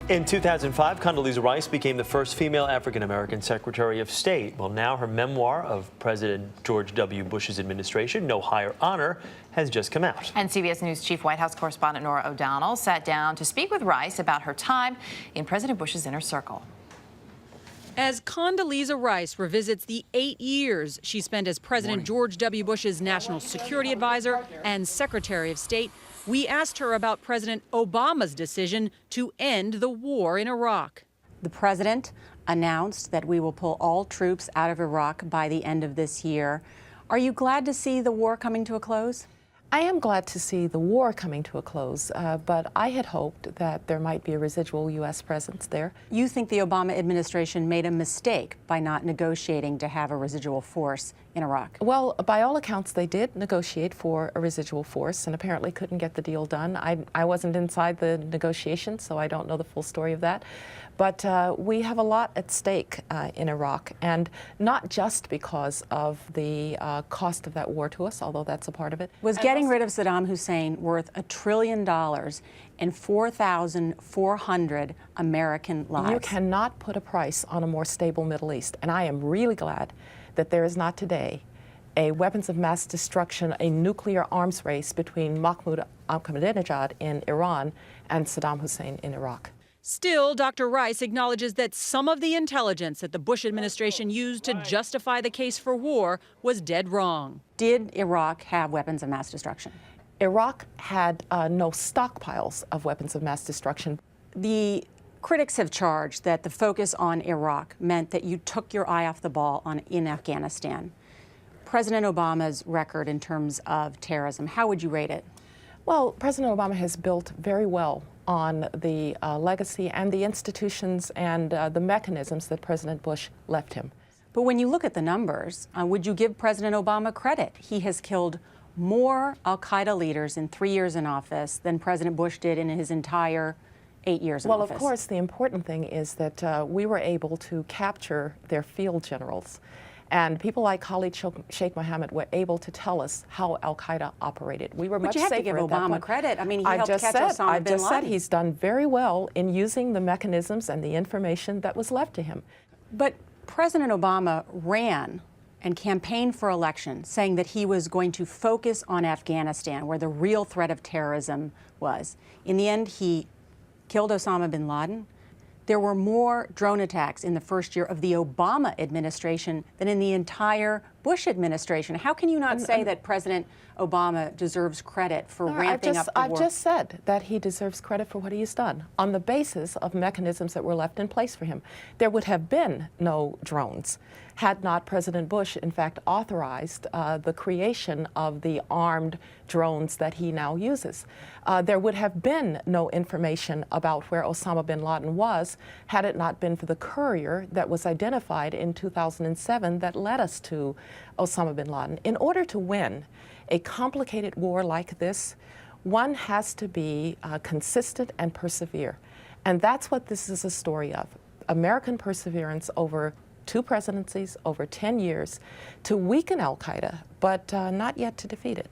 In 2005, Condoleezza Rice became the first female African-American Secretary of State. Well, now her memoir of President George W. Bush's administration, No Higher Honor, has just come out. And CBS News Chief White House correspondent Norah O'Donnell sat down to speak with Rice about her time in President Bush's inner circle. As Condoleezza Rice revisits the 8 years she spent as President George W. Bush's National Security Advisor and Secretary of State, we asked her about President Obama's decision to end the war in Iraq. The president announced that we will pull all troops out of Iraq by the end of this year. Are you glad to see the war coming to a close? I am glad to see the war coming to a close, but I had hoped that there might be a residual U.S. presence there. You think the Obama administration made a mistake by not negotiating to have a residual force in Iraq? Well, by all accounts, they did negotiate for a residual force and apparently couldn't get the deal done. I wasn't inside the negotiations, so I don't know the full story of that. But we have a lot at stake in Iraq, and not just because of the cost of that war to us, although that's a part of it. Was getting rid of Saddam Hussein worth $1 trillion and 4,400 American lives? You cannot put a price on a more stable Middle East, and I am really glad that there is not today a weapons of mass destruction, a nuclear arms race between Mahmoud Ahmadinejad in Iran and Saddam Hussein in Iraq. Still, Dr. Rice acknowledges that some of the intelligence that the Bush administration used to justify the case for war was dead wrong. Did Iraq have weapons of mass destruction? Iraq had no stockpiles of weapons of mass destruction. The critics have charged that the focus on Iraq meant that you took your eye off the ball in Afghanistan. President Obama's record in terms of terrorism, how would you rate it? Well, President Obama has built very well on the legacy and the institutions and the mechanisms that President Bush left him. But when you look at the numbers, would you give President Obama credit? He has killed more al-Qaeda leaders in 3 years in office than President Bush did in his entire 8 years in office. Well, of course, the important thing is that we were able to capture their field generals. And people like Khalid Sheikh Mohammed were able to tell us how al-Qaeda operated. We were much safer at that point. But you have to give Obama credit. I mean, he helped catch Osama bin Laden. I've just said he's done very well in using the mechanisms and the information that was left to him. But President Obama ran and campaigned for election, saying that he was going to focus on Afghanistan, where the real threat of terrorism was. In the end, he killed Osama bin Laden. There were more drone attacks in the first year of the Obama administration than in the entire Bush administration. How can you not say that President Obama deserves credit for ramping up the war? I've just said that he deserves credit for what he has done on the basis of mechanisms that were left in place for him. There would have been no drones had not President Bush, in fact, authorized the creation of the armed drones that he now uses. There would have been no information about where Osama bin Laden was had it not been for the courier that was identified in 2007 that led us to Osama bin Laden. In order to win a complicated war like this, one has to be consistent and persevere. And that's what this is a story of. American perseverance over 2 presidencies, over 10 years, to weaken al-Qaeda, but not yet to defeat it.